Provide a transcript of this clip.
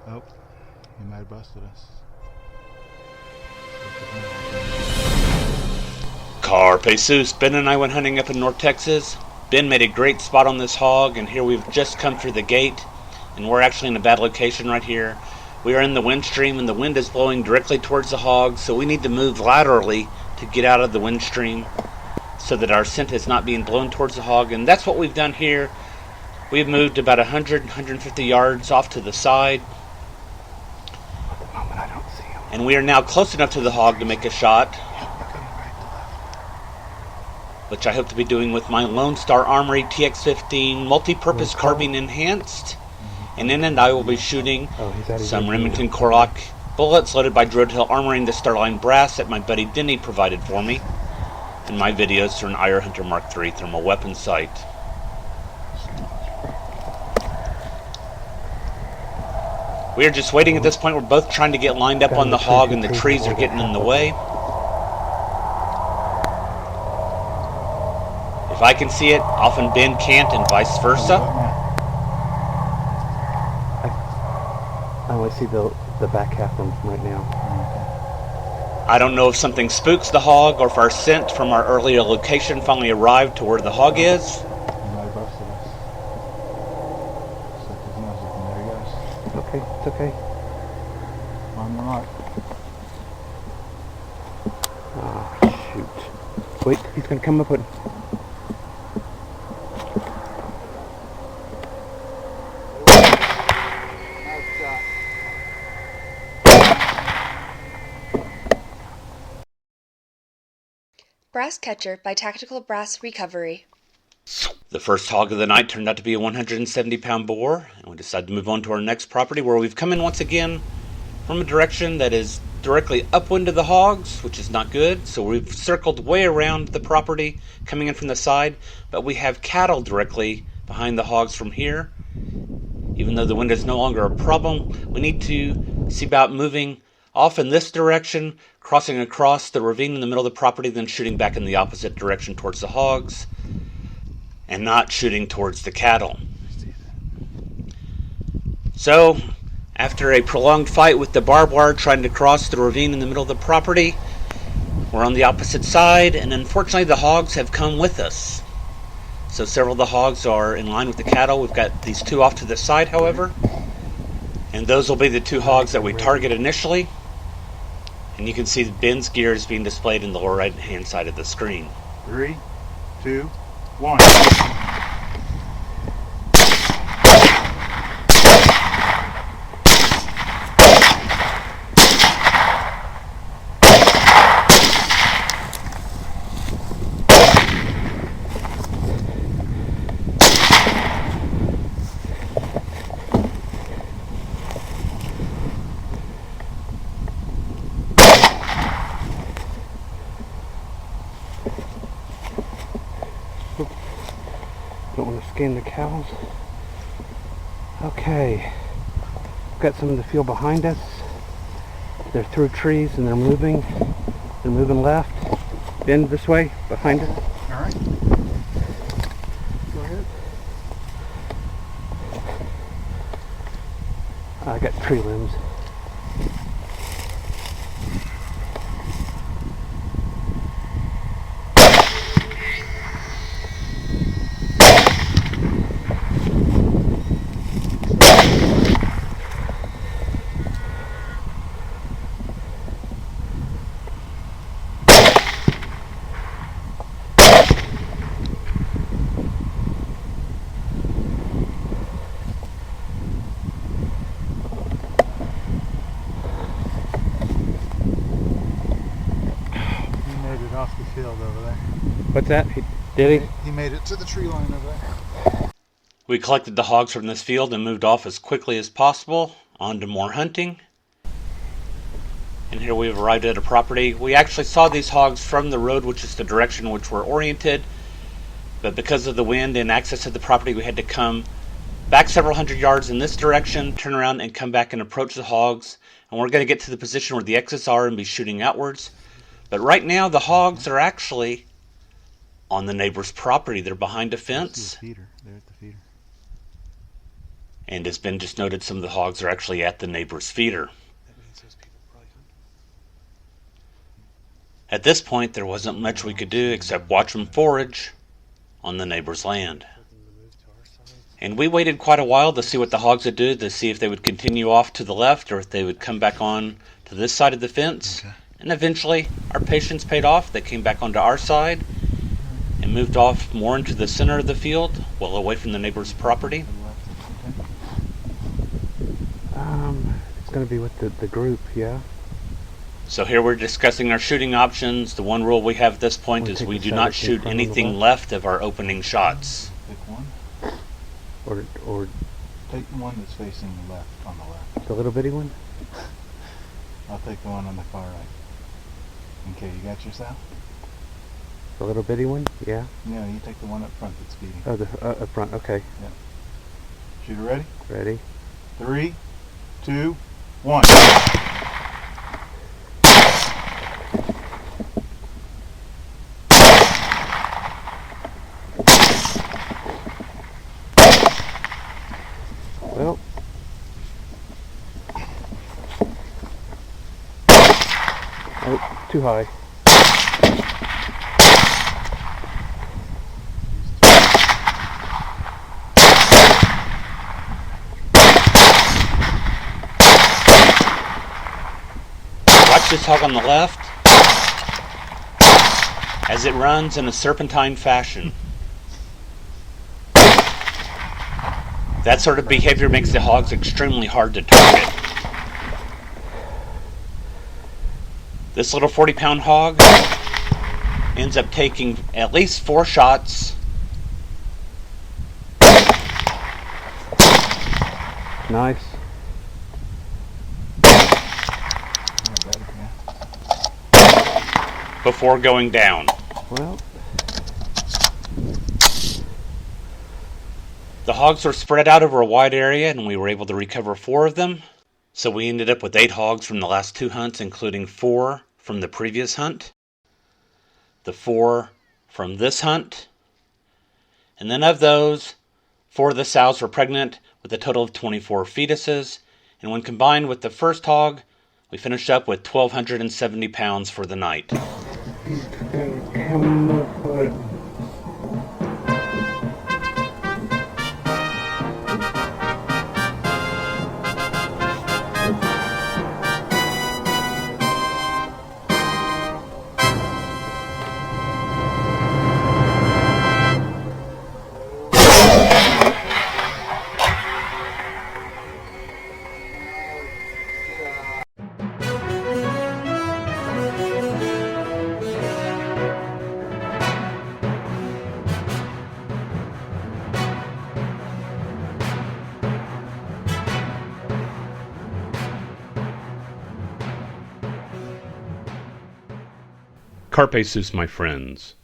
Oh, he might have busted us. Carpe sus. Ben and I went hunting up in North Texas. Ben made a great spot on this hog, and here we've just come through the gate, and we're actually in a bad location right here. We are in the wind stream, and the wind is blowing directly towards the hog, so we need to move laterally to get out of the wind stream so that our scent is not being blown towards the hog, and that's what we've done here. We've moved about 150 yards off to the side, and we are now close enough to the hog to make a shot, which I hope to be doing with my Lone Star Armory TX-15 multi-purpose carbine enhanced. And in it I will be shooting some Remington Core-Lokt bullets loaded by Druid Hill Armory in the Starline brass that my buddy Dinny provided for me in my videos through an IR Hunter Mark III thermal weapon sight. We are just waiting at this point. We're both trying to get lined up on the hog, and the trees are getting in the way. If I can see it, often Ben can't, and vice versa. I only see the back half from right now. I don't know if something spooks the hog or if our scent from our earlier location finally arrived to where the hog is. He might have busted us. Stuck his nose up, and there he goes. Okay, it's okay. On the mark. Oh, shoot. Wait, he's going to come up with... Brass Catcher by Tactical Brass Recovery. The first hog of the night turned out to be a 170-pound boar, and we decided to move on to our next property, where we've come in once again from a direction that is directly upwind of the hogs, which is not good. So we've circled way around the property, coming in from the side, but we have cattle directly behind the hogs from here. Even though the wind is no longer a problem, we need to see about moving off in this direction, crossing across the ravine in the middle of the property, then shooting back in the opposite direction towards the hogs, and not shooting towards the cattle. So, after a prolonged fight with the barbed wire trying to cross the ravine in the middle of the property, we're on the opposite side, and unfortunately the hogs have come with us. So several of the hogs are in line with the cattle. We've got these two off to the side, however, and those will be the two hogs that we target initially. And you can see Ben's gear is being displayed in the lower right hand side of the screen. 3, 2, 1. Don't want to scan the cows. Okay. Got some in the field behind us. They're through trees and they're moving. They're moving left. Bend this way, behind us. Alright. Go ahead. I got tree limbs. Off the field over there. What's that? Did he? He made it to the tree line over there. We collected the hogs from this field and moved off as quickly as possible on to more hunting. And here we've arrived at a property. We actually saw these hogs from the road, which is the direction which we're oriented, but because of the wind and access to the property, we had to come back several hundred yards in this direction, turn around and come back and approach the hogs. And we're going to get to the position where the exits are and be shooting outwards. But right now the hogs are actually on the neighbor's property. They're behind a fence. Feeder. They're at the feeder. And as Ben just noted, some of the hogs are actually at the neighbor's feeder. At this point, there wasn't much we could do except watch them forage on the neighbor's land. And we waited quite a while to see what the hogs would do, to see if they would continue off to the left or if they would come back on to this side of the fence. Okay. And eventually, our patience paid off. They came back onto our side and moved off more into the center of the field, well away from the neighbor's property. It's going to be with the group, yeah. So here we're discussing our shooting options. The one rule we have at this point is we do not shoot anything left of our opening shots. Pick one. Or take the one that's facing the left, on the left. The little bitty one? I'll take the one on the far right. Okay, you got yourself? The little bitty one? Yeah. Yeah, you take the one up front that's feeding. Oh, the up front. Okay. Yeah. Shooter ready? Ready. 3, 2, 1. Well. Oh, too high. Watch this hog on the left as it runs in a serpentine fashion. That sort of behavior makes the hogs extremely hard to target. This little 40-pound hog ends up taking at least 4 shots. Nice. Before going down. Well, the hogs were spread out over a wide area and we were able to recover 4 of them. So we ended up with 8 hogs from the last 2 hunts, including 4 from the previous hunt, the 4 from this hunt, and then of those, 4 of the sows were pregnant with a total of 24 fetuses, and when combined with the first hog, we finished up with 1,270 pounds for the night. Carpe sus, my friends.